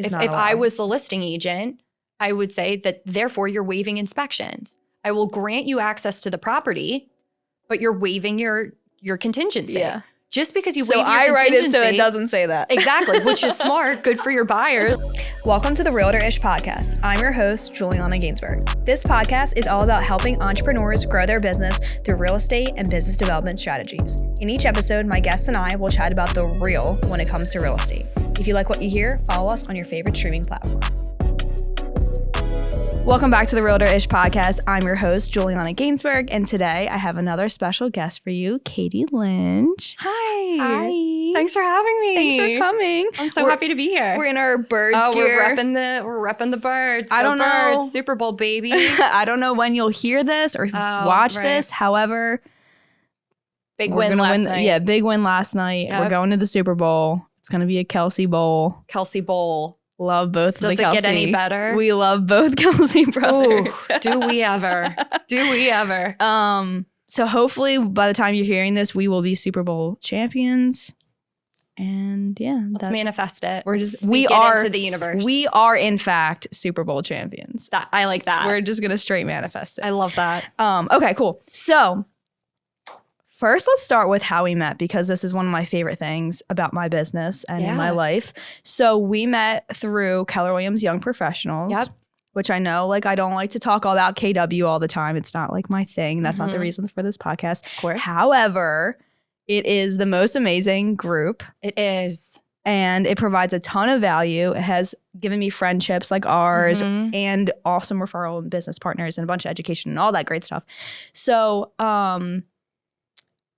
If I was the listing agent, I would say that therefore you're waiving inspections. I will grant you access to the property, but you're waiving your contingency. Yeah. Just because you waive your contingency. So I write it so it doesn't say that. Exactly, which is smart. Good for your buyers. Welcome to the Realtor-ish Podcast. I'm your host, Juliana Gainsberg. This podcast is all about helping entrepreneurs grow their business through real estate and business development strategies. In each episode, my guests and I will chat about the real when it comes to real estate. If you like what you hear, follow us on your favorite streaming platform. Welcome back to the Realtor-ish Podcast. I'm your host, Juliana Gainsberg, and today I have another special guest for you, Katie Lynch. Hi. Hi. Thanks for having me. Thanks for coming. I'm so happy to be here. We're in our birds gear. We're repping the birds. I don't know. Birds, Super Bowl, baby. I don't know when you'll hear this or watch this. However, big win last night. Yeah, big win last night. Yep. We're going to the Super Bowl. It's going to be a Kelsey Bowl. Kelsey Bowl. Love both of the Kelsey. Does it get any better? We love both Kelsey brothers. Ooh, do we ever? So hopefully by the time you're hearing this, we will be Super Bowl champions. And yeah. Let's manifest it. We are into the universe. We are in fact Super Bowl champions. I like that. We're just gonna straight manifest it. I love that. Okay, cool. So first, let's start with how we met, because this is one of my favorite things about my business and in my life. So we met through Keller Williams Young Professionals, which I know, I don't like to talk all about KW all the time. It's not my thing. That's not the reason for this podcast. Of course. However, it is the most amazing group. It is. And it provides a ton of value. It has given me friendships like ours and awesome referral and business partners and a bunch of education and all that great stuff. So,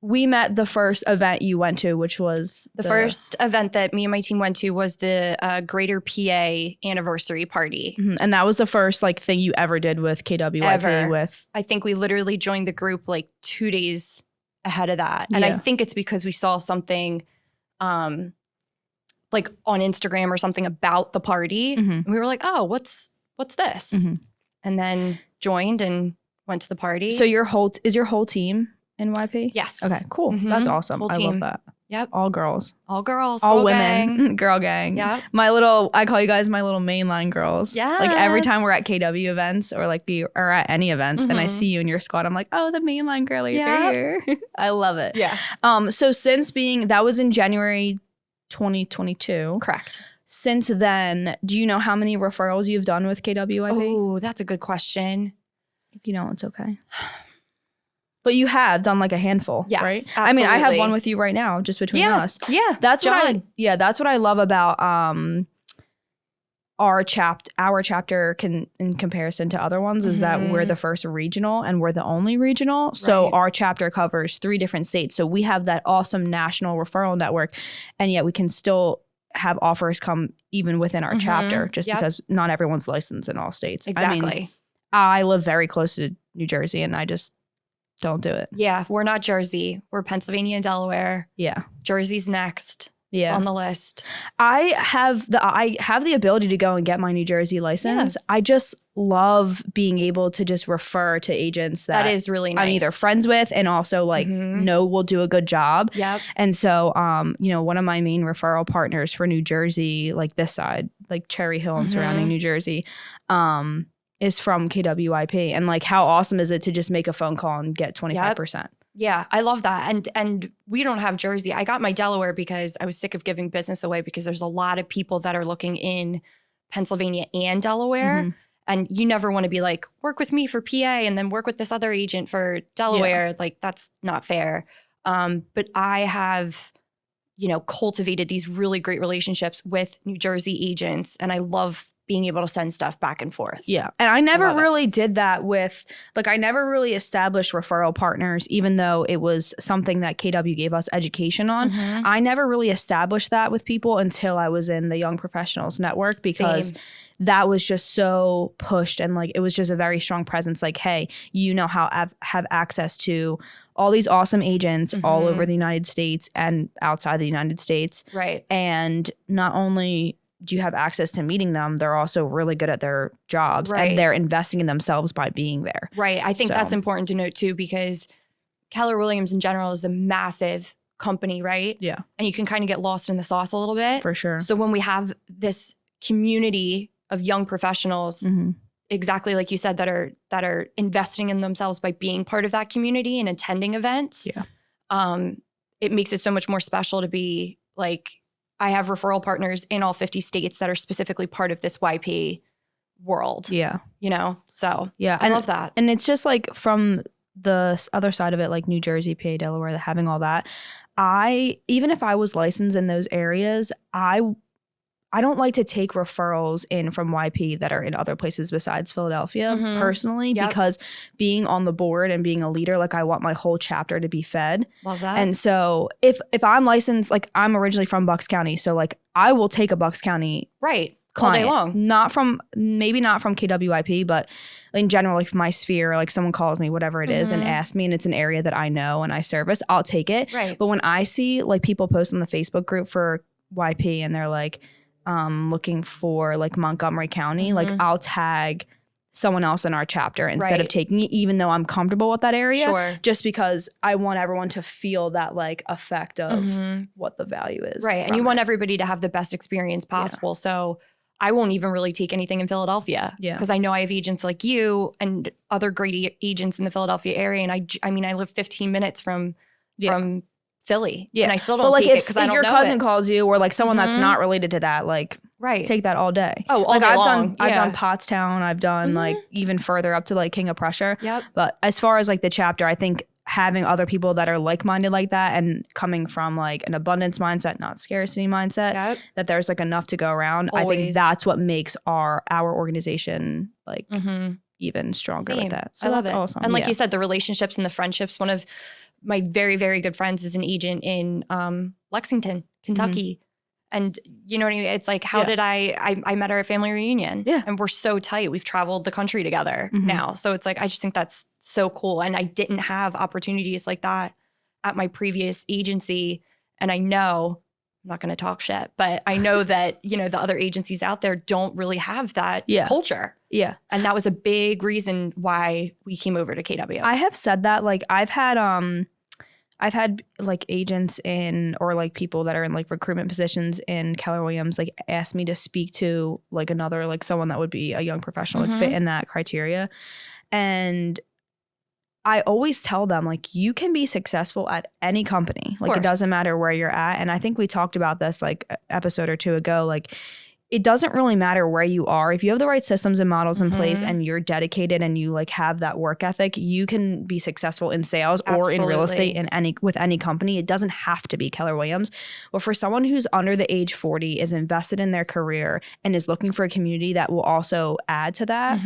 we met the first event you went to, which was the first event that me and my team went to was the Greater PA anniversary party. Mm-hmm. And that was the first thing you ever did with KWIP. Ever. I think we literally joined the group 2 days ahead of that. And I think it's because we saw something on Instagram or something about the party. Mm-hmm. And we were like, oh, what's this? Mm-hmm. And then joined and went to the party. So is your whole team NYP? Yes. Okay, cool. Mm-hmm. That's awesome. Whole team. I love that. Yep. All girls. All girls. All girl women. Gang. Girl gang. Yeah. I call you guys my little mainline girls. Yeah. Every time we're at KW events or we are at any events and I see you in your squad, I'm like, oh, the mainline girlies are here. I love it. Yeah. So that was in January 2022. Correct. Since then, do you know how many referrals you've done with KWIP? Oh, that's a good question. If you don't, it's okay. But you have done a handful, yes, right? Absolutely. I mean, I have one with you right now, just between us. Yeah, that's what I love about our chapter in comparison to other ones is that we're the first regional and we're the only regional. Right. So our chapter covers 3 different states. So we have that awesome national referral network, and yet we can still have offers come even within our chapter, just because not everyone's licensed in all states. Exactly. I mean, I live very close to New Jersey, and I just don't do it. Yeah, we're not Jersey. We're Pennsylvania and Delaware. Yeah. Jersey's next. Yeah. It's on the list. I have the ability to go and get my New Jersey license. Yeah. I just love being able to just refer to agents that is really nice. I'm either friends with and also know will do a good job. Yep. And so one of my main referral partners for New Jersey, this side, Cherry Hill and surrounding New Jersey, is from KWIP. And how awesome is it to just make a phone call and get 25%? Yep. Yeah, I love that. And we don't have Jersey. I got my Delaware because I was sick of giving business away, because there's a lot of people that are looking in Pennsylvania and Delaware. Mm-hmm. And you never want to be work with me for PA and then work with this other agent for Delaware. Yeah. That's not fair. But I have, cultivated these really great relationships with New Jersey agents, and I love being able to send stuff back and forth. Yeah. And I never really did that with, I never really established referral partners, even though it was something that KW gave us education on. Mm-hmm. I never really established that with people until I was in the Young Professionals Network, because that was just so pushed. And it was just a very strong presence. Hey, how have access to all these awesome agents all over the United States and outside the United States. Right. And not only do you have access to meeting them, they're also really good at their jobs, and they're investing in themselves by being there. Right. I think that's important to note too, because Keller Williams in general is a massive company, right? Yeah. And you can kind of get lost in the sauce a little bit. For sure. So when we have this community of young professionals, exactly like you said, that are investing in themselves by being part of that community and attending events. It makes it so much more special to be like, I have referral partners in all 50 states that are specifically part of this YP world. Yeah. You know? So I love that. And it's just like from the other side of it, like New Jersey, PA, Delaware, having all that, even if I was licensed in those areas, I don't like to take referrals in from YP that are in other places besides Philadelphia personally, because being on the board and being a leader, like I want my whole chapter to be fed. Love that. And so if I'm licensed, like I'm originally from Bucks County, so like I will take a Bucks County client, all day long. Maybe not from KWYP, but in general, like my sphere, like someone calls me, whatever it is, and asks me, and it's an area that I know and I service, I'll take it. Right. But when I see like people post on the Facebook group for YP and they're like, looking for like Montgomery County, like I'll tag someone else in our chapter instead of taking it, even though I'm comfortable with that area, just because I want everyone to feel that like effect of what the value is. Right. And you want everybody to have the best experience possible. So I won't even really take anything in Philadelphia because I know I have agents like you and other great agents in the Philadelphia area. And I mean, I live 15 minutes from Philly. And I still don't take it because I don't know if your cousin calls you or like someone that's not related to that, like take that all day. Oh, all like day I've long. done Pottstown. I've done like even further up to like King of Prussia. But as far as like the chapter, I think having other people that are like-minded like that and coming from like an abundance mindset, not scarcity mindset, that there's like enough to go around. I think that's what makes our organization like even stronger with that. So that's awesome. And like you said, the relationships and the friendships, one of my very, very good friends is an agent in Lexington, Kentucky. And you know what I mean? It's like, how did I met her at family reunion. And we're so tight. We've traveled the country together now. So it's like, I just think that's so cool. And I didn't have opportunities like that at my previous agency. And I know, I'm not going to talk shit, but I know that, you know, the other agencies out there don't really have that culture. And that was a big reason why we came over to KW. I have said that, like I've had like agents in or like people that are in like recruitment positions in Keller Williams like ask me to speak to like another like someone that would be a young professional like fit in that criteria. And I always tell them like you can be successful at any company. Like it doesn't matter where you're at. And I think we talked about this like an episode or two ago. Like it doesn't really matter where you are. If you have the right systems and models in place and you're dedicated and you like have that work ethic, you can be successful in sales or in real estate with any company. It doesn't have to be Keller Williams. But for someone who's under the age 40, is invested in their career and is looking for a community that will also add to that,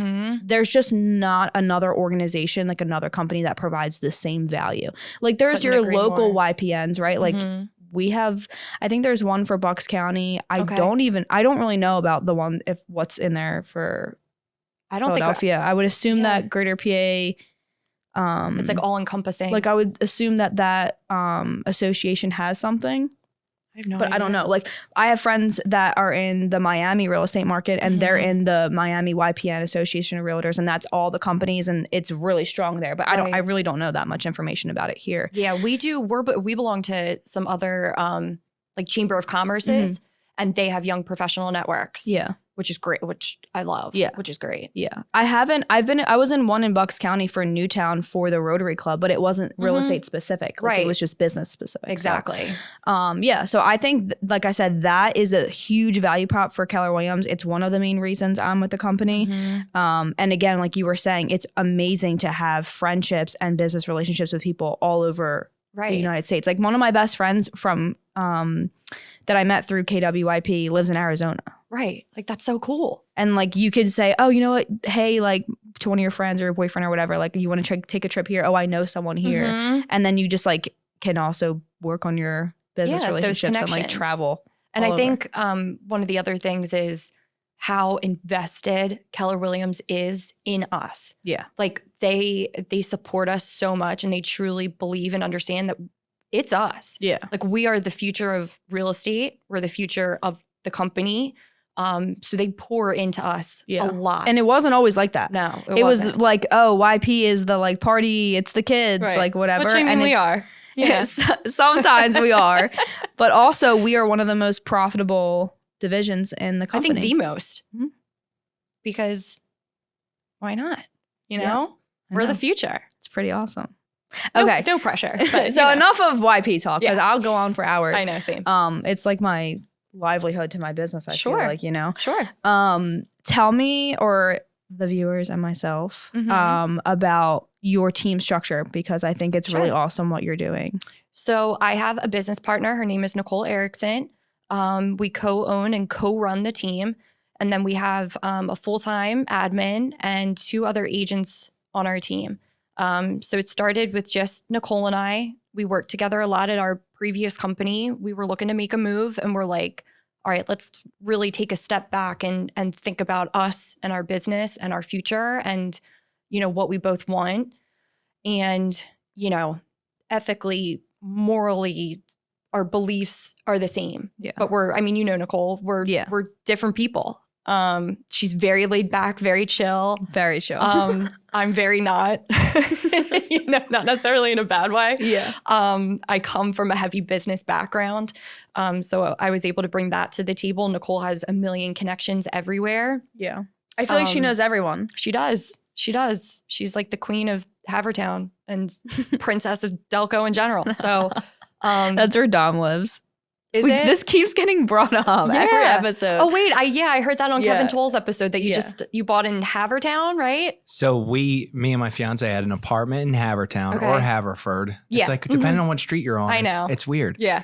there's just not another organization, like another company that provides the same value. Like there's your local YPNs, right? Like we have, I think there's one for Bucks County. I don't really know about the one what's in there for Philadelphia. I would assume that Greater PA. It's like all encompassing. Like I would assume that association has something. I have no idea. I don't know. Like I have friends that are in the Miami real estate market and they're in the Miami YPN Association of Realtors, and that's all the companies and it's really strong there. But I really don't know that much information about it here. Yeah, we do. We belong to some other like Chamber of Commerce's and they have young professional networks. Which is great, which I love. Which is great. I was in one in Bucks County for Newtown for the Rotary Club, but it wasn't real estate specific. Like it was just business specific. Exactly. So I think, like I said, that is a huge value prop for Keller Williams. It's one of the main reasons I'm with the company. And again, like you were saying, it's amazing to have friendships and business relationships with people all over the United States. Like one of my best friends from that I met through KWYP lives in Arizona. Right. Like that's so cool. And like you could say, oh, you know what? Hey, like to one of your friends or your boyfriend or whatever, like you want to take a trip here. Oh, I know someone here. And then you just like can also work on your business relationships and like travel. And I think one of the other things is how invested Keller Williams is in us. Like they support us so much and they truly believe and understand that it's us. Like we are the future of real estate. We're the future of the company. So they pour into us a lot. And it wasn't always like that. No, it was like, oh, YP is the like party. It's the kids, like whatever. Which I mean, we are. Sometimes we are. But also we are one of the most profitable divisions in the I company. think the most. Mhm. Because why not? You Yeah, know? I We're know. the future. It's pretty awesome. No, Okay. no pressure. But, So enough of YP talk, because Yeah. I'll go on for hours. I know, same. It's like my livelihood to my business, I feel Sure. like, you know. Sure. Tell me, or the viewers and myself, Mhm. about your team structure, because I think it's really Sure. awesome what you're doing. So I have a business partner. Her name is Nicole Erickson. We co-own and co-run the team. And then we have a full-time admin and 2 other agents on our team. So it started with just Nicole and I. We worked together a lot at our previous company. We were looking to make a move, and we're like, all right, let's really take a step back and think about us and our business and our future and, you know, what we both want. And, you know, ethically, morally, our beliefs are the same. Yeah. But you know, Nicole, we're different people. She's very laid back, very chill. Very chill. I'm very not, you know, not necessarily in a bad way. Yeah. I come from a heavy business background. So I was able to bring that to the table. Nicole has a million connections everywhere. Yeah. I feel like she knows everyone. She does. She does. She's like the queen of Havertown and princess of Delco in general. So That's where Dom lives. is it? This keeps getting brought up every episode. Oh wait, I heard that on Yeah. Kevin Toll's episode that you bought in Havertown, right? So me and my fiance had an apartment in Havertown Okay. or Haverford. Yeah. It's like depending on what street you're on. I know. It's weird. Yeah.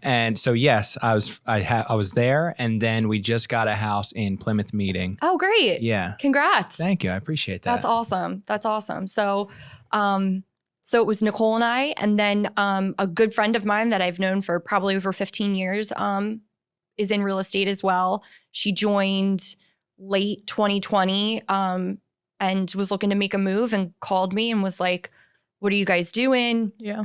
And so yes, I was there, and then we just got a house in Plymouth Meeting. Oh, great. Yeah. Congrats. Thank you. I appreciate that. That's awesome. That's awesome. So, so it was Nicole and I, and then a good friend of mine that I've known for probably over 15 years is in real estate as well. She joined late 2020 and was looking to make a move and called me and was like, what are you guys doing? Yeah.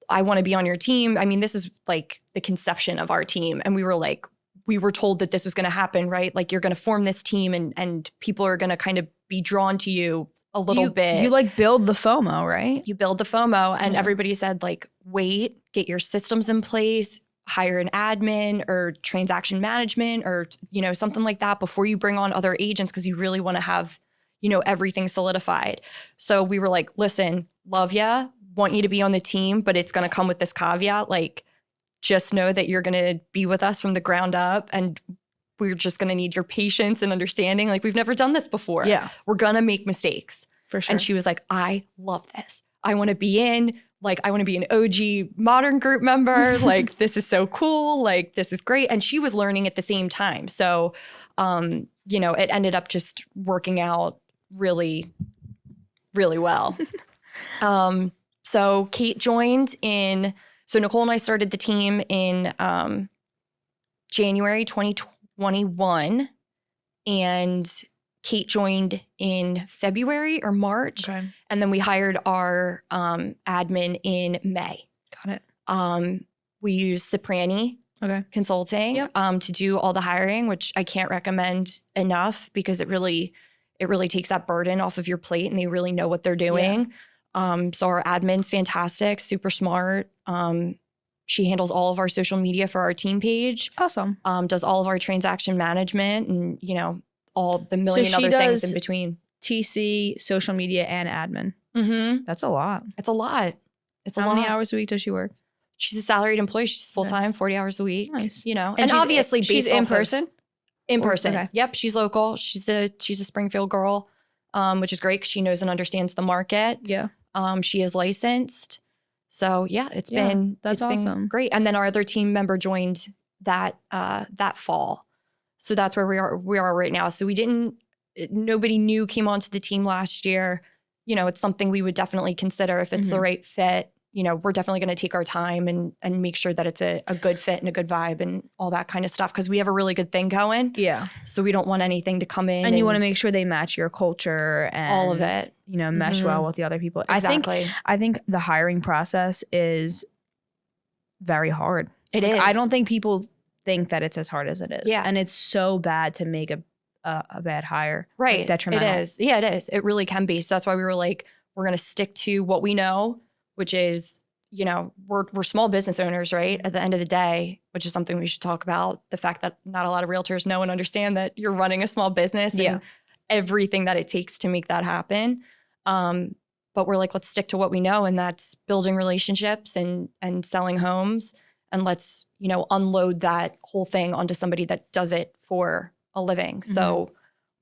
I want to be on your team. I mean, this is like the conception of our team. And we were told that this was going to happen, right? Like you're going to form this team and people are going to kind of be drawn to you a little bit. You like build the FOMO, right? You build the FOMO, and everybody said like, wait, get your systems in place, hire an admin or transaction management or, you know, something like that before you bring on other agents, because you really want to have, you know, everything solidified. So we were like, listen, love ya, want you to be on the team, but it's going to come with this caveat. Like, just know that you're going to be with us from the ground up, and we're just going to need your patience and understanding. Like, we've never done this before. Yeah. We're going to make mistakes. For sure. And she was like, I love this. I want to be in. Like, I want to be an OG modern group member. Like, this is so cool. Like, this is great. And she was learning at the same time. So, you know, it ended up just working out really, really well. So Kate joined so Nicole and I started the team in January 2021. And Kate joined in February or March. Okay. And then we hired our admin in May. Got it. We use Soprani Consulting to do all the hiring, which I can't recommend enough because it really takes that burden off of your plate, and they really know what they're doing. So our admin's fantastic, super smart. She handles all of our social media for our team page. Awesome. Does all of our transaction management and, you know, all the million other things in between. TC, social media, and admin. Mm-hmm. That's a lot. It's a lot. How many hours a week does she work? She's a salaried employee. She's full-time, 40 hours a week. Nice. You know, And she's- obviously she's based in off of- person? In person. Okay. Yep. She's local. She's a Springfield girl, which is great because she knows and understands the market. Yeah. She is licensed. So yeah, it's been awesome. great. And then our other team member joined that fall. So that's where we are right now. So nobody new came onto the team last year. You know, it's something we would definitely consider if it's the right fit. You know, we're definitely going to take our time and make sure that it's a good fit and a good vibe and all that kind of stuff, because we have a really good thing going. Yeah. So we don't want anything to come in. And you want to make sure they match your culture and all of it. You know, mesh well with the other people. Exactly. I think the hiring process is very hard. It is. I don't think people think that it's as hard as it is. Yeah. And it's so bad to make a bad hire. Right. Like, detrimental. It is. Yeah, it is. It really can be. So that's why we were like, we're going to stick to what we know, which is, we're small business owners, right? At the end of the day, which is something we should talk about, the fact that not a lot of realtors know and understand that you're running a small business and everything that it takes to make that happen. But we're like, let's stick to what we know, and that's building relationships and selling homes. And let's, unload that whole thing onto somebody that does it for a living. So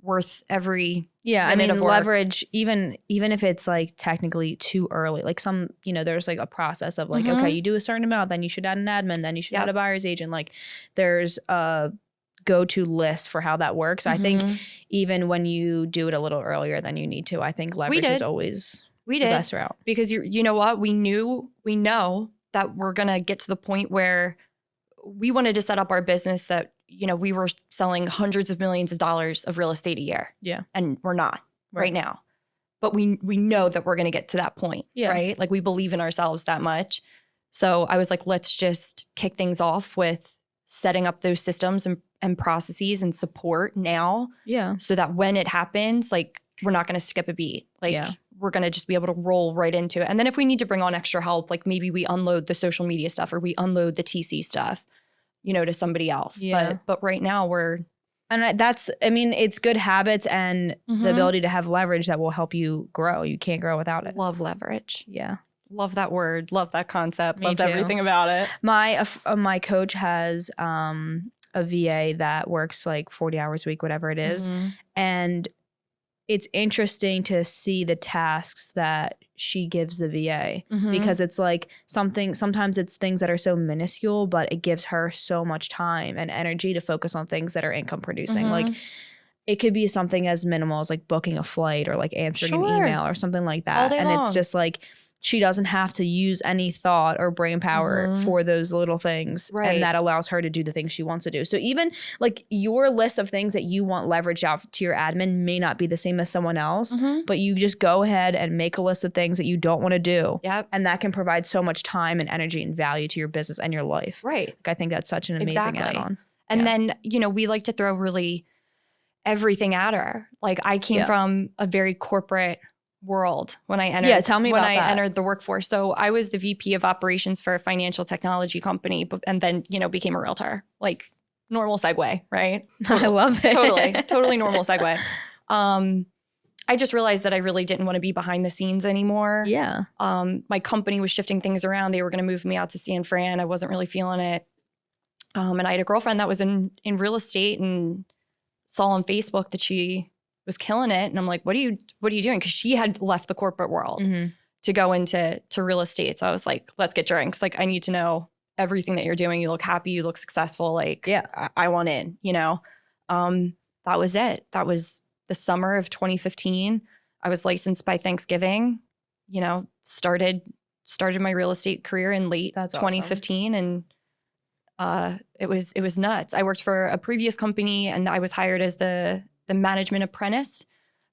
worth every minute of work. Leverage, even if it's like technically too early, like some, there's like a process of like, okay, you do a certain amount, then you should add an admin, then you should add a buyer's agent. Like there's a go-to list for how that works. I think even when you do it a little earlier than you need to, I think leverage is always the best route. Because you know what? We know that we're going to get to the point where we wanted to set up our business that, we were selling hundreds of millions of dollars of real estate a year. Yeah. And we're not right now. But we know that we're going to get to that point, right? Like we believe in ourselves that much. So I was like, let's just kick things off with setting up those systems and processes and support now. Yeah. So that when it happens, like we're not going to skip a beat. Like we're going to just be able to roll right into it. And then if we need to bring on extra help, like maybe we unload the social media stuff or we unload the TC stuff, to somebody else. Yeah. But right now it's good habits and the ability to have leverage that will help you grow. You can't grow without it. Love leverage. Yeah. Love that word. Love that concept. Loved everything about it. My coach has a VA that works like 40 hours a week, whatever it is. And it's interesting to see the tasks that she gives the VA because it's like sometimes it's things that are so minuscule, but it gives her so much time and energy to focus on things that are income producing. Like it could be something as minimal as like booking a flight or like answering an email or something like that. All day long. It's just like she doesn't have to use any thought or brain power for those little things. Right. And that allows her to do the things she wants to do. So even like your list of things that you want leverage out to your admin may not be the same as someone else, but you just go ahead and make a list of things that you don't want to do. Yep. And that can provide so much time and energy and value to your business and your life. Right. Like, I think that's such an amazing add-on. And then, we like to throw really everything at her. Like I came from a very corporate world when I entered. Tell me about that. Entered the workforce. So I was the VP of operations for a financial technology company, and then became a realtor. Like normal segue, right? I love it. Totally normal segue. I just realized that I really didn't want to be behind the scenes anymore. Yeah. My company was shifting things around. They were going to move me out to San Fran. I wasn't really feeling it. And I had a girlfriend that was in real estate and saw on Facebook that she was killing it. And I'm like, what are you doing? Because she had left the corporate world to go into real estate. So I was like, let's get drinks. Like, I need to know everything that you're doing. You look happy. You look successful. Like, I want in, that was it. That was the summer of 2015. I was licensed by Thanksgiving, started my real estate career in late 2015. Awesome. And it was nuts. I worked for a previous company and I was hired as the management apprentice,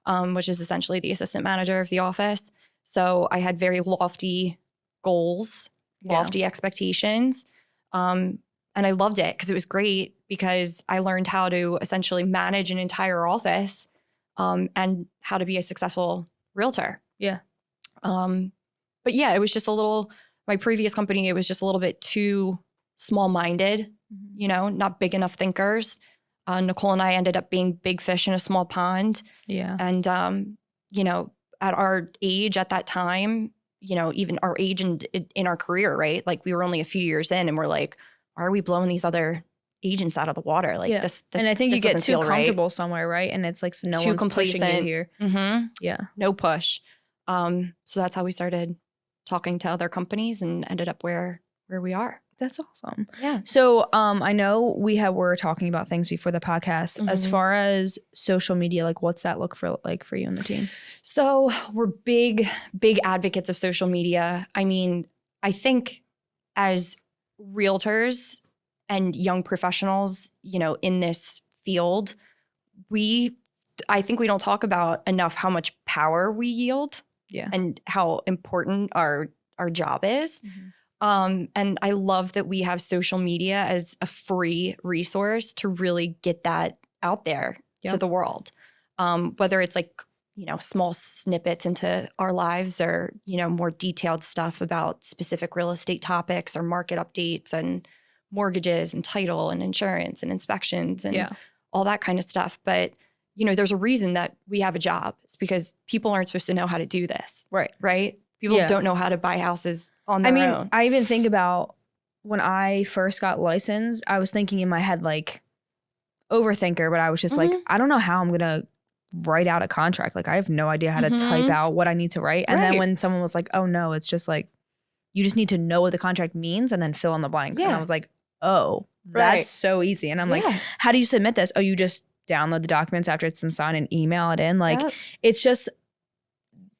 which is essentially the assistant manager of the office. So I had very lofty goals, lofty expectations. And I loved it because it was great because I learned how to essentially manage an entire office and how to be a successful realtor. Yeah. But yeah, it was just my previous company, it was just a little bit too small-minded, not big enough thinkers. Nicole and I ended up being big fish in a small pond. Yeah. And, at our age at that time, even our age in our career, right? Like we were only a few years in and we're like, are we blowing these other agents out of the water? Like this and I think you get too comfortable somewhere, right? And it's like no one's pushing you here. Yeah. No push. So that's how we started talking to other companies and ended up where we are. That's awesome. Yeah. So I know we're talking about things before the podcast. As far as social media, like what's that look for you and the team? So we're big advocates of social media. I mean, I think as realtors and young professionals, in this field, I think we don't talk about enough how much power we yield and how important our job is. And I love that we have social media as a free resource to really get that out there to the world. Whether it's like, small snippets into our lives or, more detailed stuff about specific real estate topics or market updates and mortgages and title and insurance and inspections and all that kind of stuff. But, there's a reason that we have a job. It's because people aren't supposed to know how to do this. Right? People don't know how to buy houses on their own. I even think about when I first got licensed, I was thinking in my head, like, overthinker, but I was just like, I don't know how I'm going to write out a contract. Like, I have no idea how to type out what I need to write. And then when someone was like, oh no, it's just like, you just need to know what the contract means and then fill in the blanks. And I was like, oh, that's so easy. And I'm like, how do you submit this? Oh, you just download the documents after it's been signed and email it in. Like, it's just,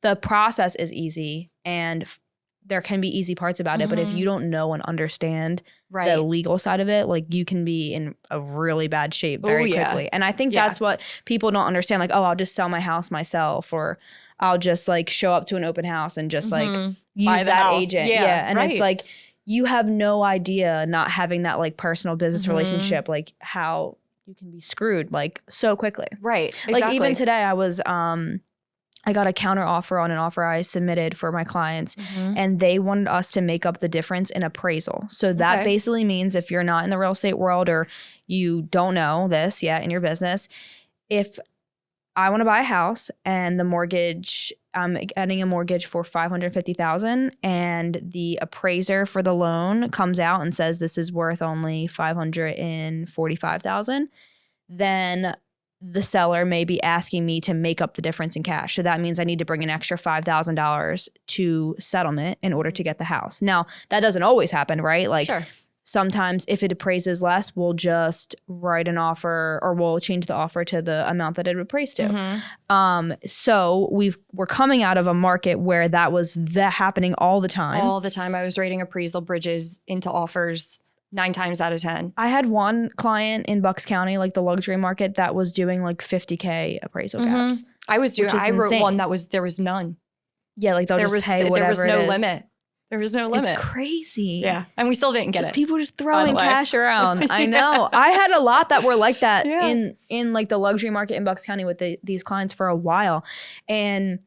the process is easy and there can be easy parts about it. But if you don't know and understand the legal side of it, like, you can be in a really bad shape very quickly. And I think that's what people don't understand. Like, oh, I'll just sell my house myself, or I'll just like show up to an open house and just like use that house. Agent. And it's like, you have no idea, not having that like personal business relationship, like how you can be screwed like so quickly. Right. Like even today I was, I got a counter offer on an offer I submitted for my clients and they wanted us to make up the difference in appraisal. So that basically means if you're not in the real estate world or you don't know this yet in your business, if I want to buy a house and the mortgage, I'm getting a mortgage for $550,000 and the appraiser for the loan comes out and says this is worth only $545,000, then the seller may be asking me to make up the difference in cash. So that means I need to bring an extra $5,000 to settlement in order to get the house. Now, that doesn't always happen, right? Like sometimes if it appraises less, we'll just write an offer or we'll change the offer to the amount that it appraised to. So we're coming out of a market where that was happening all the time. All the time. I was writing appraisal bridges into offers 9 times out of 10. I had one client in Bucks County, like the luxury market, that was doing like 50K appraisal caps. I wrote one that there was none. Yeah, like they'll just pay whatever. There was no limit. There was no limit. It's crazy. Yeah. And we still didn't get it. People just throwing cash around. I know. I had a lot that were like that in like the luxury market in Bucks County with these clients for a while. And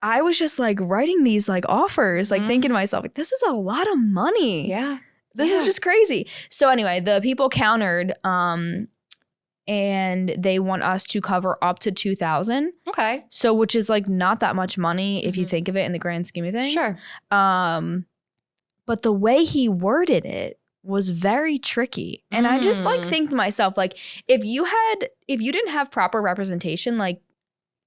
I was just like writing these like offers, like thinking to myself, like, this is a lot of money. Yeah. This is just crazy. So anyway, the people countered and they want us to cover up to $2,000. Okay. So which is like not that much money if you think of it in the grand scheme of things. Sure. But the way he worded it was very tricky. And I just like think to myself, like, if you didn't have proper representation, like,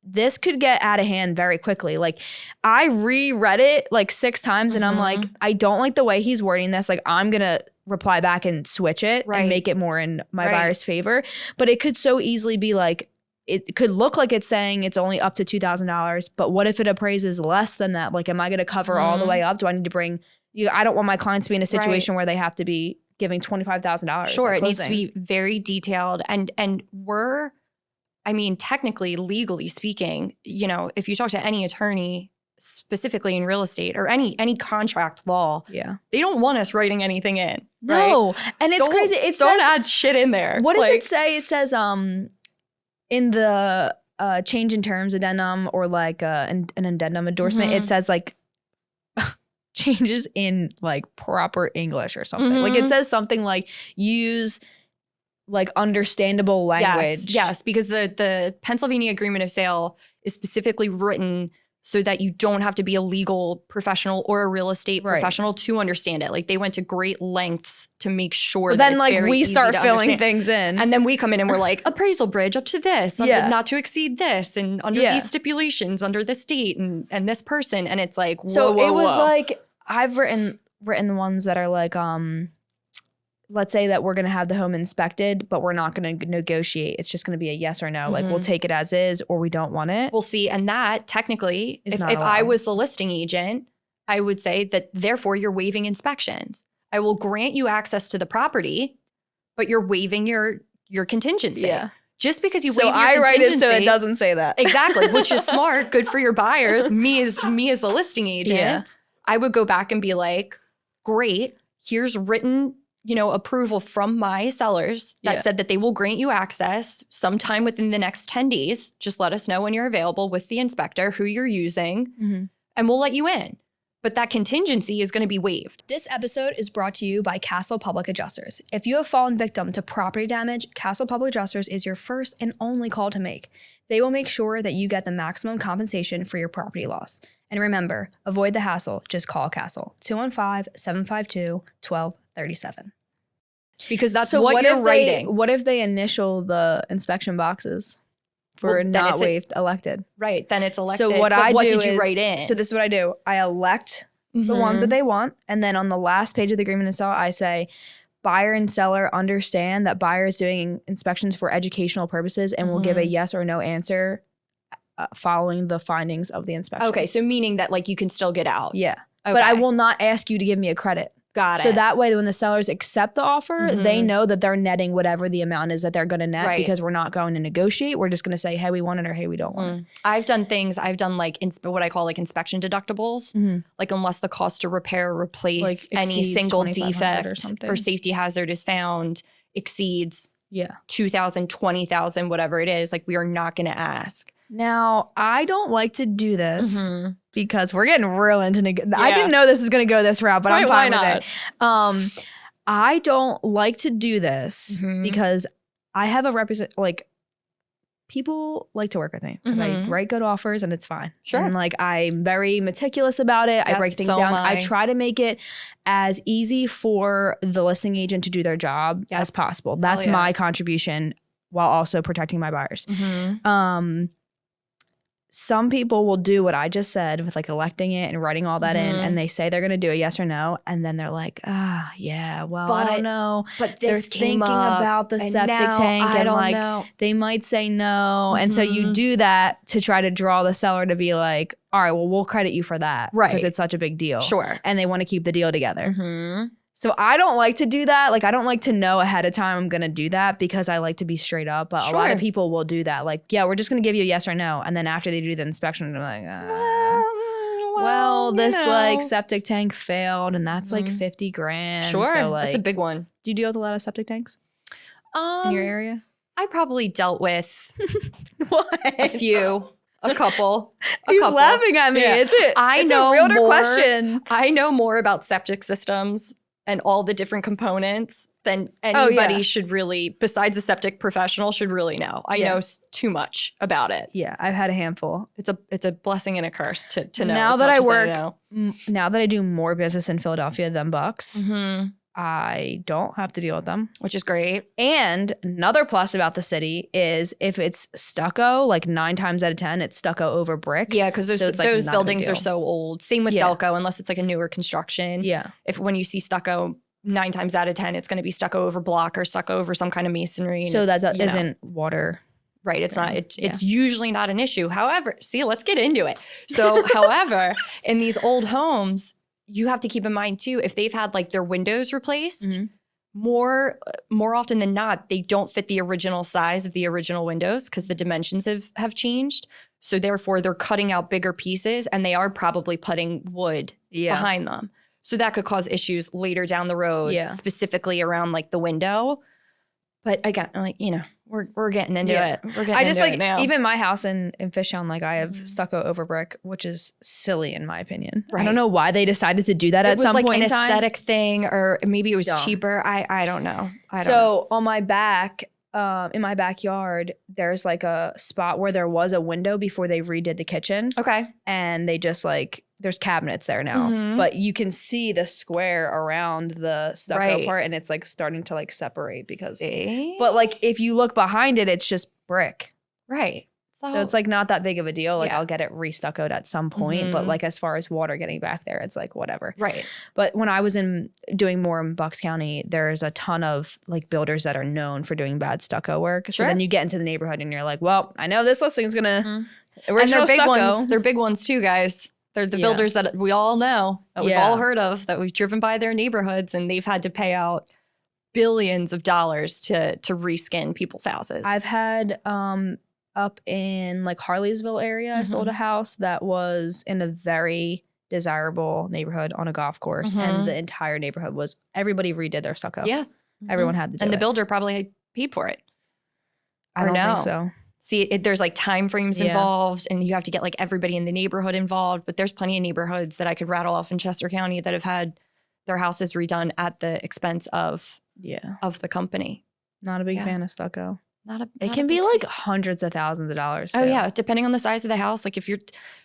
this could get out of hand very quickly. Like, I reread it like 6 times and I'm like, I don't like the way he's wording this. Like, I'm going to reply back and switch it and make it more in my buyer's favor. But it could so easily be like, it could look like it's saying it's only up to $2,000. But what if it appraises less than that? Like, am I going to cover all the way up? Do I need to bring you? I don't want my clients to be in a situation where they have to be giving $25,000. Sure. It needs to be very detailed. And technically, legally speaking, if you talk to any attorney, specifically in real estate or any contract law, they don't want us writing anything in. No. Right? And it's crazy. Don't add shit in there. What does it say? It says in the change in terms addendum or like an addendum endorsement, it says like changes in like proper English or something. Like it says something like use like understandable language. Yes, because the Pennsylvania Agreement of Sale is specifically written so that you don't have to be a legal professional or a real estate professional to understand it. Like, they went to great lengths to make sure that it's very we easy start to filling understand. things in. And then we come in and we're like, appraisal bridge up to this, not to exceed this, and under these stipulations, under this date and this person. And it's like, whoa, it was like, I've written the ones that are like, let's say that we're going to have the home inspected, but we're not going to negotiate. It's just going to be a yes or no. Like, we'll take it as is or we don't want it. We'll see. And that technically, if I was the listing agent, I would say that therefore you're waiving inspections. I will grant you access to the property, but you're waiving your contingency. Yeah. Just because you waive your contingency. So I write it so it doesn't say that. Exactly, which is smart. Good for your buyers. Me as the listing agent, I would go back and be like, great, here's written approval from my sellers that said that they will grant you access sometime within the next 10 days. Just let us know when you're available with the inspector, who you're using, and we'll let you in. But that contingency is going to be waived. This episode is brought to you by Castle Public Adjusters. If you have fallen victim to property damage, Castle Public Adjusters is your first and only call to make. They will make sure that you get the maximum compensation for your property loss. And remember, avoid the hassle. Just call Castle, 215-752-1237. Because that's what you're writing. What if they initial the inspection boxes for not waived elected? Right, then it's elected. So what did you write in? So this is what I do. I elect the ones that they want. And then on the last page of the agreement to sell, I say, buyer and seller understand that buyer is doing inspections for educational purposes and will give a yes or no answer following the findings of the inspection. Okay, so meaning that you can still get out. Yeah. Okay. But I will not ask you to give me a credit. Got it. So that way when the sellers accept the offer, they know that they're netting whatever the amount is that they're going to net because we're not going to negotiate. We're just going to say, hey, we want it or hey, we don't want it. I've done what I call inspection deductibles. Unless the cost to repair or replace any single defect or safety hazard is found exceeds $2,000, $20,000, whatever it is, we are not going to ask. Now, I don't like to do this because we're getting real into I didn't know this was going to go this route, but I'm fine with it. I don't like to do this because I have people like to work with me because I write good offers and it's fine. Sure. And I'm very meticulous about it. I break things down. I try to make it as easy for the listing agent to do their job as possible. That's my contribution while also protecting my buyers. Some people will do what I just said with electing it and writing all that in, and they say they're going to do a yes or no, and then they're like, I don't know. But they're thinking about the septic tank and they might say no. And so you do that to try to draw the seller to be like, all right, well, we'll credit you for that. Right. Because it's such a big deal. Sure. And they want to keep the deal together. So I don't like to do that. I don't like to know ahead of time I'm going to do that because I like to be straight up. But a lot of people will do that. We're just going to give you a yes or no. And then after they do the inspection, they're like, this septic tank failed and that's $50,000. Sure. So, that's a big one. Do you deal with a lot of septic tanks in your area? I probably dealt with a few. A couple. He's laughing at me. Yeah. I know a realtor question. I know more about septic systems and all the different components than anybody should really, besides a septic professional, should really know. I know too much about it. Yeah, I've had a handful. It's a blessing and a curse to know. Now that I work, now that I do more business in Philadelphia than Bucks, I don't have to deal with them, which is great. And another plus about the city is if it's stucco, 9 times out of 10, it's stucco over brick. Yeah, because those buildings are so old. Same with Delco, unless it's a newer construction. Yeah. When you see stucco, 9 times out of 10, it's going to be stucco over block or stucco over some kind of masonry. So that isn't water. Right. It's not. It's usually not an issue. However, let's get into it. So, however, in these old homes, you have to keep in mind too, if they've had their windows replaced, more often than not, they don't fit the original size of the original windows because the dimensions have changed. So therefore, they're cutting out bigger pieces and they are probably putting wood behind them. So that could cause issues later down the road, specifically around the window. But again, we're getting into it. We're getting into it now. Even my house in Fishtown, I have stucco over brick, which is silly in my opinion. Right. I don't know why they decided to do that at some point in time. It was an aesthetic thing, or maybe it was cheaper. I don't know. On my back, in my backyard, there's a spot where there was a window before they redid the kitchen. Okay. And they just there's cabinets there now, but you can see the square around the stucco part, and it's starting to separate because. But if you look behind it, it's just brick. Right. So it's not that big of a deal. I'll get it restuccoed at some point, but as far as water getting back there, it's whatever. Right. But when I was doing more in Bucks County, there's a ton of builders that are known for doing bad stucco work. Sure. So then you get into the neighborhood and you're like, well, I know this listing is gonna original and they're big stucco. ones. They're big ones too, guys. They're the builders that we all know, that we've all heard of, that we've driven by their neighborhoods, and they've had to pay out billions of dollars to reskin people's houses. I've had up in Harleysville area, I sold a house that was in a very desirable neighborhood on a golf course, and the entire neighborhood was, everybody redid their stucco. Yeah. Everyone had to do it. And the builder probably paid for it. I don't think so. See, there's like time frames involved, and you have to get like everybody in the neighborhood involved. But there's plenty of neighborhoods that I could rattle off in Chester County that have had their houses redone at the expense of the company. Not a big fan of stucco. It Not can a be big like fan. hundreds of thousands of dollars. Oh too. yeah, depending on the size of the house. Like if you're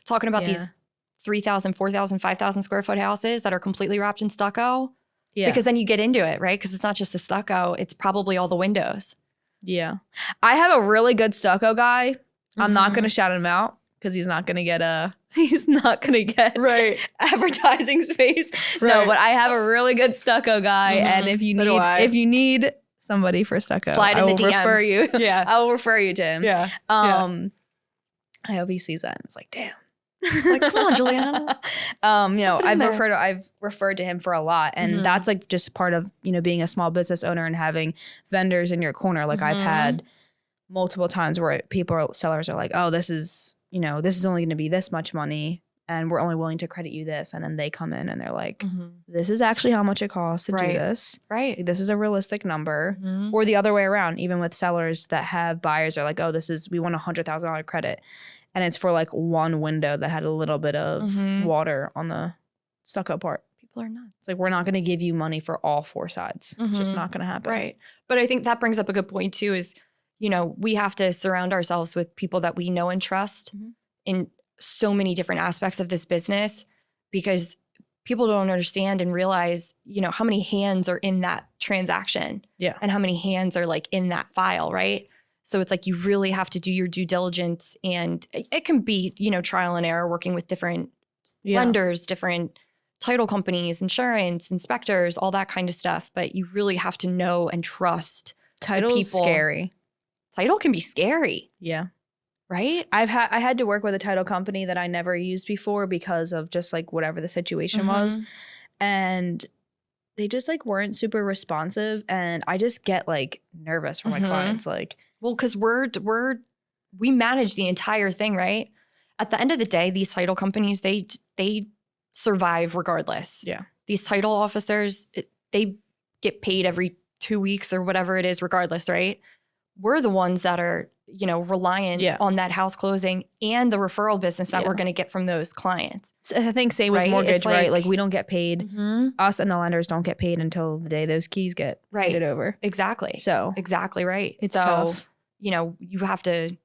talking about these 3,000, 4,000, 5,000 square foot houses that are completely wrapped in stucco, because then you get into it, right? Because it's not just the stucco; it's probably all the windows. Yeah, I have a really good stucco guy. I'm not going to shout him out because he's not going to get Right. advertising space. Right. No, but I have a really good stucco guy, and if you need somebody for stucco, Slide in the DMs. Refer you. Yeah, I will refer you to him. yeah. I hope he sees that and it's like, damn. Like, come on, Juliana. I've referred to him for a lot, and that's like just part of being a small business owner and having vendors in your corner. Like I've had multiple times where sellers are like, oh, this is only going to be this much money, and we're only willing to credit you this, and then they come in and they're like, this is actually how much it costs to do this. Right. Like, this is a realistic number, or the other way around. Even with sellers that have buyers are like, oh, we want $100,000 credit. And it's for like one window that had a little bit of water on the stucco part. People are nuts. It's like, we're not going to give you money for all four sides. It's just not going to happen. Right. But I think that brings up a good point too is, we have to surround ourselves with people that we know and trust in so many different aspects of this business, because people don't understand and realize, how many hands are in that transaction and how many hands are like in that file, right? So it's like you really have to do your due diligence, and it can be, trial and error, working with different lenders, different title companies, insurance, inspectors, all that kind of stuff. But you really have to know and trust Title's people. Scary. Title can be scary. Yeah. Right? I had to work with a title company that I never used before because of just like whatever the situation was. And they just like weren't super responsive. And I just get like nervous for my clients. Like, well, because we manage the entire thing, right? At the end of the day, these title companies, they survive regardless. Yeah. These title officers, they get paid every 2 weeks or whatever it is, regardless, right? We're the ones that are, reliant on that house closing and the referral business that we're going to get from those clients. So I think same with mortgage, right? Like we don't get paid. Us and the lenders don't get paid until the day those keys get handed over. Exactly. So exactly right. It's tough. You have to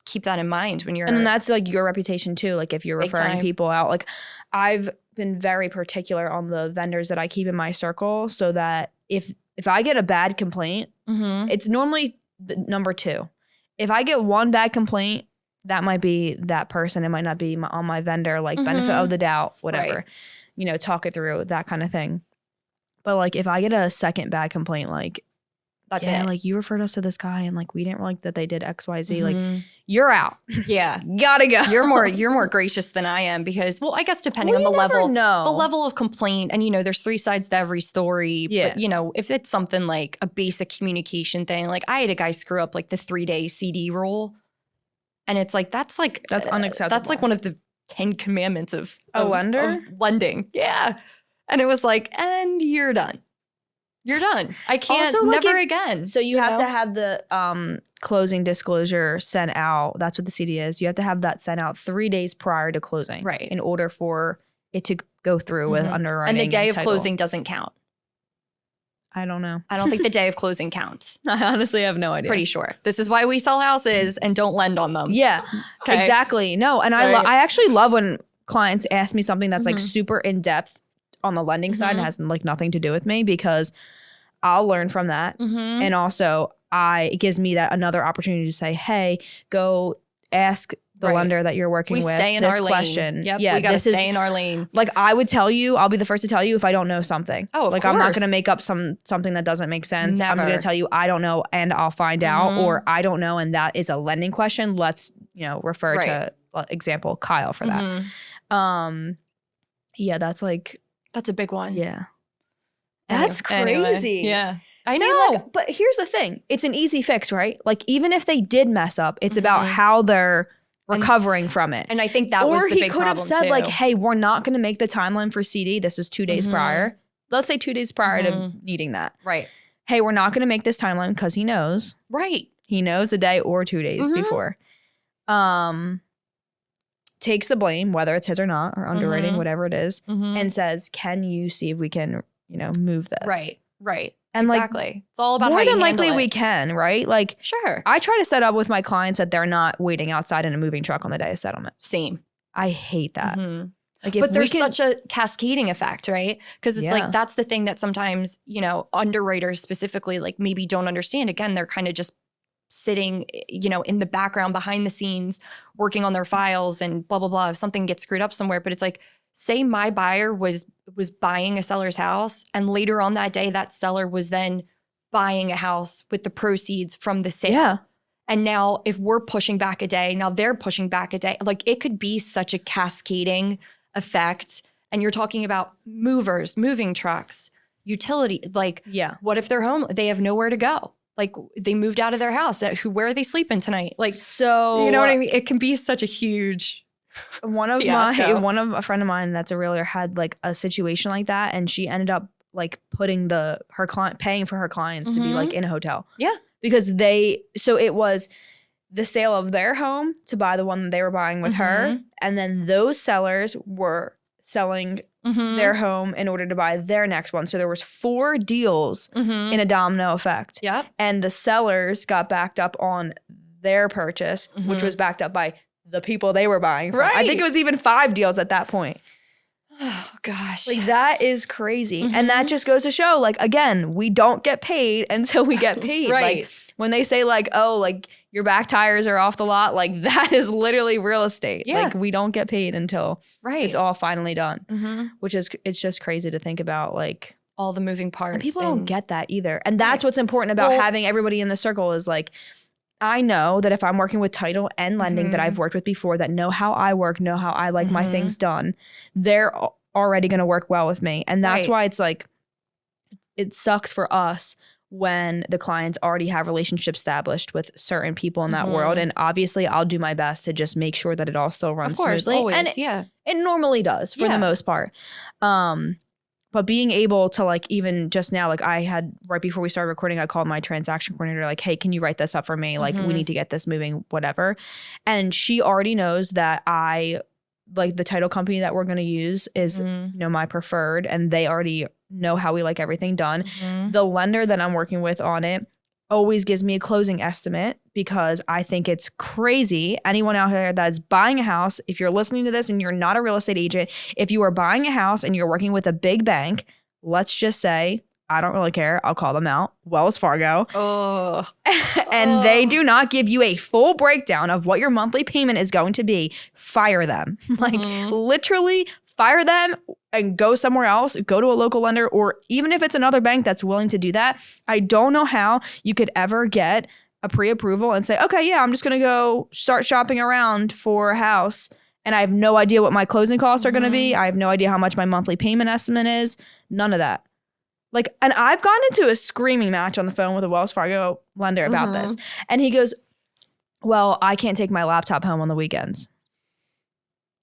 keep that in mind when you're. And that's like your reputation too. Like if you're referring people out, like I've been very particular on the vendors that I keep in my circle, so that if I get a bad complaint, it's normally the number two. If I get one bad complaint, that might be that person. It might not be on my vendor, like benefit of the doubt, whatever, talk it through, that kind of thing. But like if I get a second bad complaint, like, that's it. Like you referred us to this guy and like we didn't like that they did X, Y, Z. Like you're out. Yeah. Gotta go. You're more gracious than I am because, well, I guess depending on the level of complaint, and there's three sides to every story. Yeah. But if it's something like a basic communication thing, like I had a guy screw up like the 3-day CD rule, and it's like that's unacceptable. That's like one of the 10 commandments of lender? Of lending. Yeah. And it was like, and you're done. You're done. I can't, also, never again. So you have to have the closing disclosure sent out. That's what the CD is. You have to have that sent out 3 days prior to closing. Right. In order for it to go through with underwriting. And the day of closing doesn't count. I don't know. I don't think the day of closing counts. I honestly have no idea. Pretty sure. This is why we sell houses and don't lend on them. Yeah, exactly. No, and I actually love when clients ask me something that's like super in depth on the lending side and has like nothing to do with me, because I'll learn from that. And also it gives me that another opportunity to say, hey, go ask the lender that you're working with stay in this our lane. question. Yep, we gotta stay in our lane. Like I would tell you, I'll be the first to tell you if I don't know something. Oh, of like course. I'm not going to make up something that doesn't make sense. Never. I'm going to tell you I don't know and I'll find out, or I don't know and that is a lending question. Let's refer to example Kyle for that. Yeah, that's a big one. Yeah. That's crazy. Anyway, yeah. I See, know. like, but here's the thing. It's an easy fix, right? Like even if they did mess up, it's about how they're recovering from it. And I think that was the big problem, or he could have said, too. like, hey, we're not going to make the timeline for CD. This is 2 days prior. Let's say 2 days prior to needing that. Right. Hey, we're not going to make this timeline because he knows. Right. He knows a day or 2 days before. Takes the blame, whether it's his or not, or underwriting, whatever it is, and says, can you see if we can, move this? Right. Right. And exactly. It's all about more how you than handle likely it. we can, right? Like, Sure. I try to set up with my clients that they're not waiting outside in a moving truck on the day of settlement. Same. I hate that. Like, if but there's we can, such a cascading effect, right? Because it's like, that's the thing that sometimes, underwriters specifically, like, maybe don't understand. Again, they're kind of just sitting, in the background behind the scenes, working on their files and blah, blah, blah. If something gets screwed up somewhere, but it's like, say my buyer was buying a seller's house, and later on that day, that seller was then buying a house with the proceeds from the sale. Yeah. And now if we're pushing back a day, now they're pushing back a day. Like, it could be such a cascading effect. And you're talking about movers, moving trucks, utility. Like, what if they're home? They have nowhere to go. Like, they moved out of their house. Where are they sleeping tonight? Like, so you know what I mean? It can be such a huge one of a friend of mine that's a realtor had like a situation like that, and she ended up like putting her client, paying for her clients to be like in a hotel. Yeah. Because it was the sale of their home to buy the one that they were buying with her. And then those sellers were selling their home in order to buy their next one. So there was 4 deals in a domino effect. Yep. And the sellers got backed up on their purchase, which was backed up by the people they were buying from. Right. I think it was even 5 deals at that point. Oh, gosh. Like, that is crazy. And that just goes to show, like, again, we don't get paid until we get paid. Right. Like, when they say, like, oh, like, your back tires are off the lot, like, that is literally real estate. Yeah. Like, we don't get paid until it's all finally done. Which is, it's just crazy to think about, like, all the moving parts. And people don't get that either. And that's what's important about having everybody in the circle is, like, I know that if I'm working with title and lending that I've worked with before, that know how I work, know how I like my things done, they're already going to work well with me. And that's why it's like, it sucks for us when the clients already have relationships established with certain people in that world. And obviously I'll do my best to just make sure that it all still runs smoothly. Always, and it normally does for the most part. But being able to, like, even just now, like, I had, right before we started recording, I called my transaction coordinator, like, hey, can you write this up for me? Like, we need to get this moving, whatever. And she already knows that like, the title company that we're going to use is, my preferred, and they already know how we like everything done. The lender that I'm working with on it always gives me a closing estimate, because I think it's crazy. Anyone out there that's buying a house, if you're listening to this and you're not a real estate agent, if you are buying a house and you're working with a big bank, let's just say, I don't really care, I'll call them out, Wells Fargo. And they do not give you a full breakdown of what your monthly payment is going to be, fire them. Like, literally fire them and go somewhere else, go to a local lender, or even if it's another bank that's willing to do that. I don't know how you could ever get a pre-approval and say, okay, yeah, I'm just going to go start shopping around for a house, and I have no idea what my closing costs are going to be. I have no idea how much my monthly payment estimate is. None of that. Like, and I've gone into a screaming match on the phone with a Wells Fargo lender about this. And he goes, well, I can't take my laptop home on the weekends.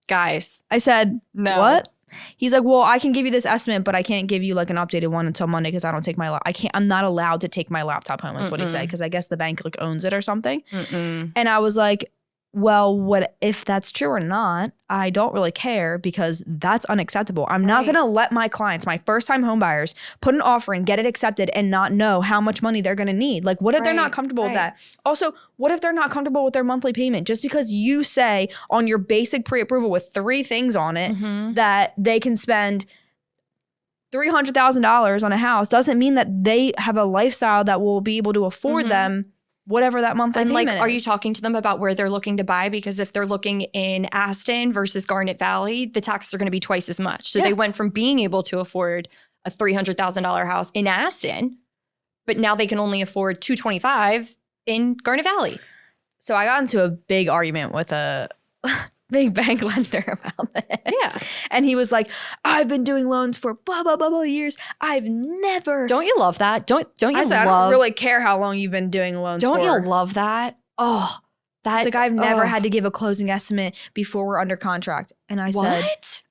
Guys. I said, no. What? He's like, well, I can give you this estimate, but I can't give you like an updated one until Monday because I don't take my I'm not allowed to take my laptop home. That's what he said, because I guess the bank like owns it or something. And I was like, well, what if that's true or not? I don't really care, because that's unacceptable. I'm not going to let my clients, my first-time home buyers, put an offer and get it accepted and not know how much money they're going to need. Like, what if they're not comfortable with that? Also, what if they're not comfortable with their monthly payment? Just because you say on your basic pre-approval with 3 things on it that they can spend $300,000 on a house doesn't mean that they have a lifestyle that will be able to afford them whatever that monthly payment is. Are you talking to them about where they're looking to buy? Because if they're looking in Aston versus Garnet Valley, the taxes are going to be twice as much. So they went from being able to afford a $300,000 house in Aston, but now they can only afford $225,000 in Garnet Valley. So I got into a big argument with a big bank lender about this. Yeah. And he was like, I've been doing loans for blah, blah, blah, blah years. I've never. Don't you love that? Don't you I said, I don't really care how long you've been doing loans for. Don't you love that? Oh, It's like, I've never had to give a closing estimate before we're under contract. And I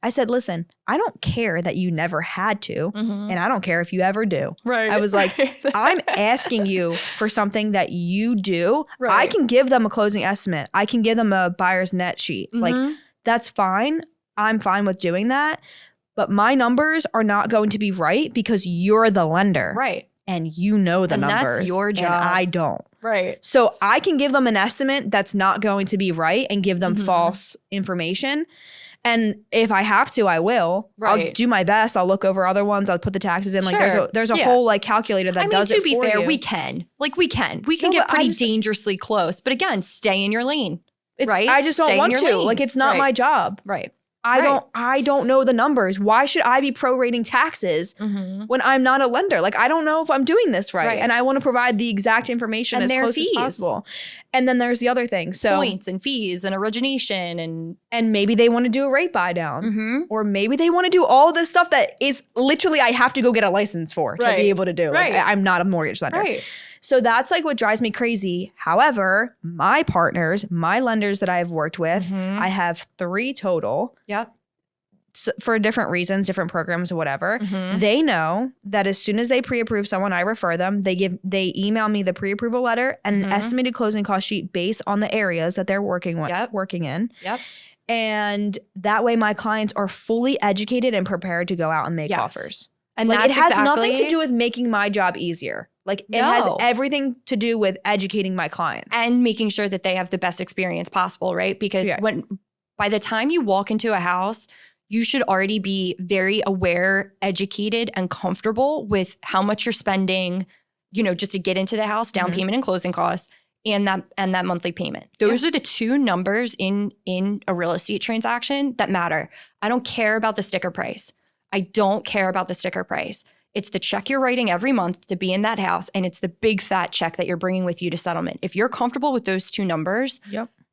said, listen, I don't care that you never had to. And I don't care if you ever do. Right. I was like, I'm asking you for something that you do. Right. I can give them a closing estimate. I can give them a buyer's net sheet. Like, that's fine. I'm fine with doing that. But my numbers are not going to be right because you're the lender. Right. And you know the numbers. That's your job. And I don't. Right. So I can give them an estimate that's not going to be right and give them false information. And if I have to, I will. Right. I'll do my best. I'll look over other ones. I'll put the taxes in. Sure. Like there's a whole like calculator that does it for you. To be fair, we can. Like we can get pretty dangerously close. But again, stay in your lane. Right. I just don't want to. Lane. Like it's not my job. Right. I don't know the numbers. Why should I be prorating taxes when I'm not a lender? Like, I don't know if I'm doing this right. And I want to provide the exact information as close as possible. And then there's the other thing. So points and fees and origination and maybe they want to do a rate buy down. Or maybe they want to do all this stuff that is literally I have to go get a license for to be able to do. Like, I'm not a mortgage lender. Right. So that's like what drives me crazy. However, my partners, my lenders that I've worked with, I have 3 total. Yep. So for different reasons, different programs or whatever. They know that as soon as they pre-approve someone, I refer them. They email me the pre-approval letter and an estimated closing cost sheet based on the areas that they're working in. Yep. And that way my clients are fully educated and prepared to go out and make offers. And like, it has nothing to do with making my job easier. Like it has everything to do with educating my clients. And making sure that they have the best experience possible, right? Because by the time you walk into a house, you should already be very aware, educated, and comfortable with how much you're spending, just to get into the house, down payment and closing costs, and that monthly payment. Those are the 2 numbers in a real estate transaction that matter. I don't care about the sticker price. It's the check you're writing every month to be in that house, and it's the big fat check that you're bringing with you to settlement. If you're comfortable with those 2 numbers,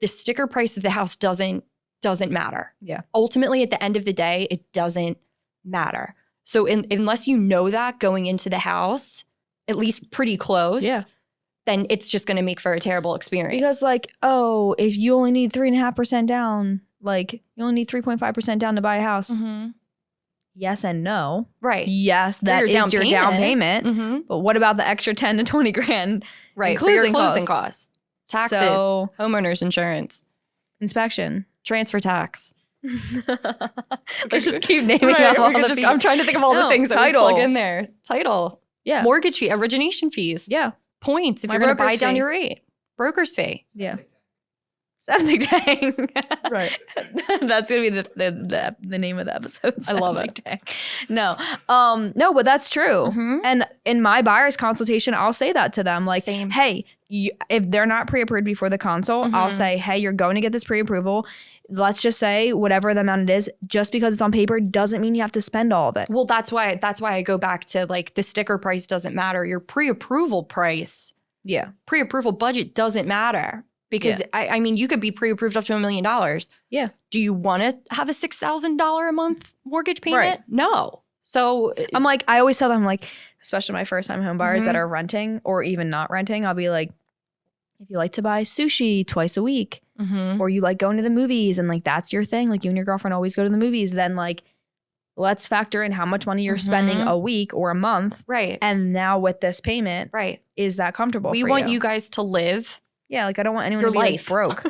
the sticker price of the house doesn't matter. Yeah. Ultimately, at the end of the day, it doesn't matter. So unless you know that going into the house, at least pretty close, then it's just going to make for a terrible experience. Because if you only need 3.5% down, like you only need 3.5% down to buy a house. Yes and no. Right. Yes, that is your down payment. But what about the extra 10 to 20 grand? Right. For your closing costs. Taxes, homeowners insurance, inspection, transfer tax. Let's just keep naming all the fees. I'm trying to think of all the things that we plug in there. Title. Yeah. Mortgage fee, origination fees. Yeah. Points if you're going to buy down your rate. Broker's fee. Yeah. Septic tank. Right. That's going to be the name of the episode. I love it. Tank. No, but that's true. And in my buyer's consultation, I'll say that to them. Like, hey, if they're not pre-approved before the consult, I'll say, hey, you're going to get this pre-approval. Let's just say whatever the amount it is, just because it's on paper doesn't mean you have to spend all of it. Well, that's why I go back to like the sticker price doesn't matter. Your pre-approval price. Yeah. Pre-approval budget doesn't matter. Because, I mean, you could be pre-approved up to $1 million. Yeah. Do you want to have a $6,000 a month mortgage payment? Right. No. So I'm like, I always tell them, like, especially my first-time home buyers that are renting or even not renting, I'll be like, if you like to buy sushi twice a week or you like going to the movies and, like, that's your thing, like you and your girlfriend always go to the movies, then, like, let's factor in how much money you're spending a week or a month. Right. And now with this payment, is that comfortable we want you guys to live. Yeah, like I don't want anyone to be like broke.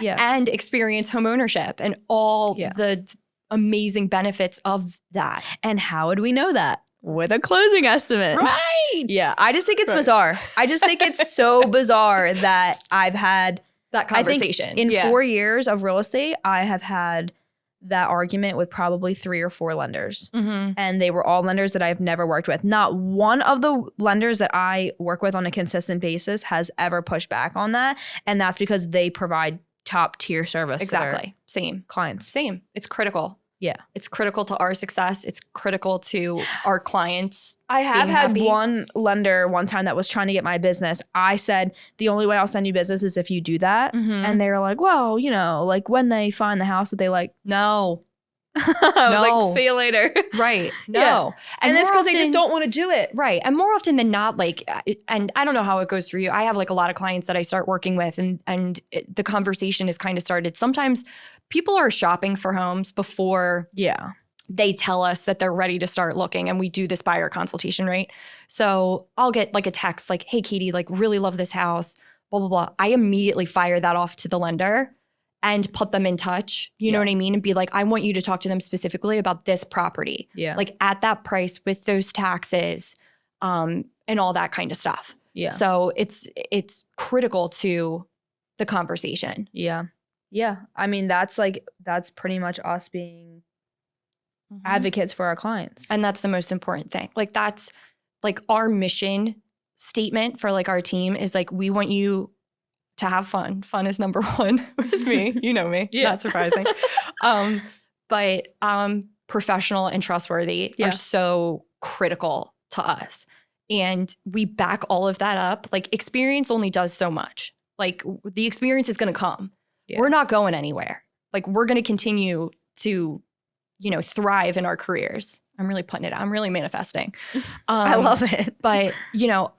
And experience home ownership and all the amazing benefits of that. And how would we know that? With a closing estimate. Right. Yeah, I just think it's bizarre. I just think it's so bizarre that I've had that conversation. I think in 4 years of real estate, I have had that argument with probably 3 or 4 lenders. And they were all lenders that I've never worked with. Not one of the lenders that I work with on a consistent basis has ever pushed back on that. And that's because they provide top tier service to their Same. clients. Same. It's critical. Yeah. It's critical to our success. It's critical to our clients. I have had one lender one time that was trying to get my business. I said, the only way I'll send you business is if you do that. And they were like, well, like when they find the house that they like, no. I was like, see you later. Right. No. Yeah. And it's because they just don't want to do it. Right. And more often than not, like, and I don't know how it goes for you. I have like a lot of clients that I start working with and the conversation is kind of started. Sometimes people are shopping for homes before they tell us that they're ready to start looking, and we do this buyer consultation, right? So I'll get like a text like, hey, Katie, like really love this house, blah, blah, blah. I immediately fire that off to the lender and put them in touch, you know what I mean? And be like, I want you to talk to them specifically about this property. Yeah. Like at that price with those taxes and all that kind of stuff. Yeah. So it's critical to the conversation. Yeah. Yeah. I mean, that's pretty much us being advocates for our clients. And that's the most important thing. Like that's like our mission statement for like our team is like, we want you to have fun. Fun is number one with me. You know me. Not surprising. But professional and trustworthy are so critical to us. And we back all of that up. Like experience only does so much. Like the experience is going to come. Yeah. We're not going anywhere. Like we're going to continue to, thrive in our careers. I'm really putting it out. I'm really manifesting. I love it. But,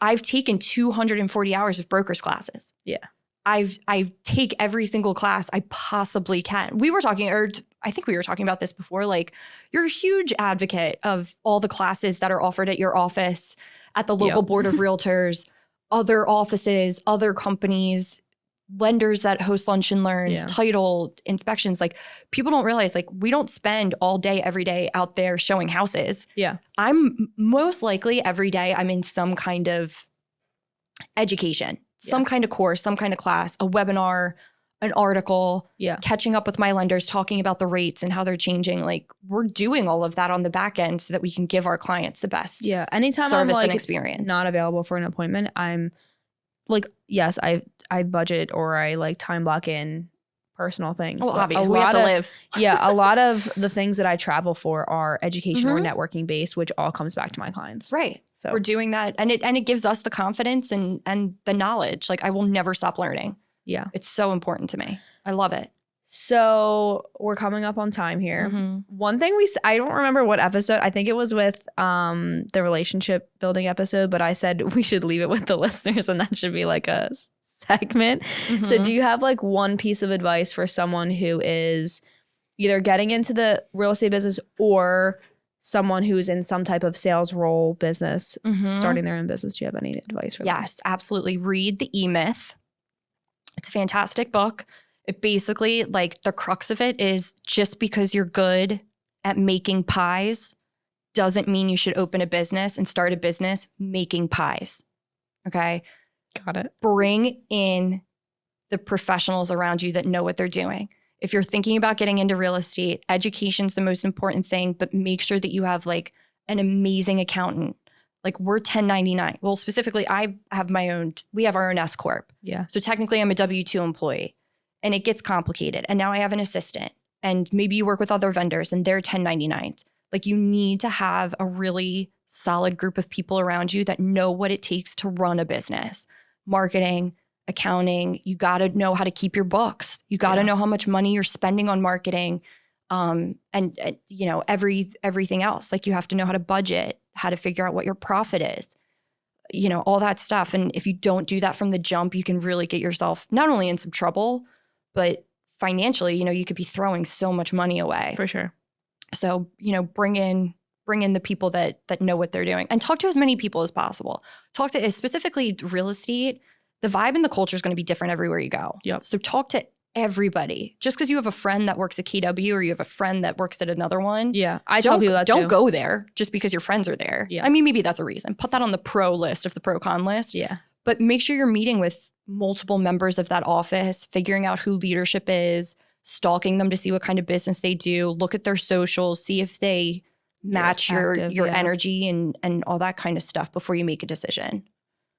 I've taken 240 hours of broker's classes. Yeah. I take every single class I possibly can. I think we were talking about this before. Like, you're a huge advocate of all the classes that are offered at your office, at the local board of realtors, other offices, other companies, lenders that host lunch and learns, title inspections. Like, people don't realize, like, we don't spend all day, every day out there showing houses. Yeah. I'm most likely every day I'm in some kind of education. Some kind of course, some kind of class, a webinar, an article, catching up with my lenders, talking about the rates and how they're changing. Like, we're doing all of that on the back end so that we can give our clients the best anytime service I'm and experience. Not available for an appointment, I'm like, yes, I budget or I like time block in personal things. Well, obviously, we have to live. A lot of the things that I travel for are education or networking based, which all comes back to my clients. Right. So we're doing that, and it gives us the confidence and the knowledge. Like, I will never stop learning. Yeah. It's so important to me. I love it. So we're coming up on time here. One thing I don't remember what episode. I think it was with the relationship building episode, but I said we should leave it with the listeners, and that should be like a segment. So do you have like one piece of advice for someone who is either getting into the real estate business or someone who's in some type of sales role business, starting their own business? Do you have any advice for them? Yes, absolutely. Read The E-Myth. It's a fantastic book. It basically, like, the crux of it is just because you're good at making pies doesn't mean you should open a business and start a business making pies. Okay? Got it. Bring in the professionals around you that know what they're doing. If you're thinking about getting into real estate, education's the most important thing, but make sure that you have like an amazing accountant. Like, we're 1099. Well, specifically, we have our own S Corp. Yeah. So technically I'm a W-2 employee, and it gets complicated. And now I have an assistant, and maybe you work with other vendors and they're 1099s. Like, you need to have a really solid group of people around you that know what it takes to run a business. Marketing, accounting, you got to know how to keep your books. You got to know how much money you're spending on marketing, and everything else. Like, you have to know how to budget, how to figure out what your profit is, all that stuff. And if you don't do that from the jump, you can really get yourself not only in some trouble, but financially, you could be throwing so much money away. For sure. So, bring in the people that know what they're doing, and talk to as many people as possible. Talk to, specifically real estate, the vibe and the culture is going to be different everywhere you go. Yep. So talk to everybody. Just because you have a friend that works at KW or you have a friend that works at another one. Yeah. I tell people that don't go there just because your friends are there. Yeah. I mean, maybe that's a reason. Put that on the pro list of the pro con list. Yeah. But make sure you're meeting with multiple members of that office, figuring out who leadership is, stalking them to see what kind of business they do, look at their socials, see if they match your energy and all that kind of stuff before you make a decision.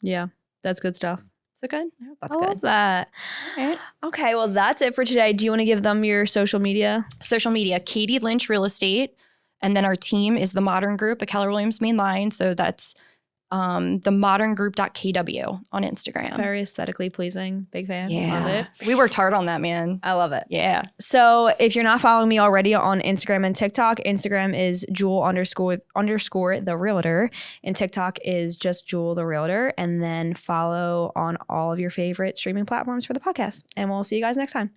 Yeah. That's good stuff. Is it good? I hope that's good. I love that. All right. Okay, well, that's it for today. Do you want to give them your social media? Social media, Katie Lynch Real Estate. And then our team is the Modern Group at Keller Williams Main Line. So that's themoderngroup.kw on Instagram. Very aesthetically pleasing. Big fan. Yeah. Love it. We worked hard on that, man. I love it. Yeah. So if you're not following me already on Instagram and TikTok, Instagram is Jewel_the Realtor, and TikTok is just Jewel the Realtor. And then follow on all of your favorite streaming platforms for the podcast. And we'll see you guys next time.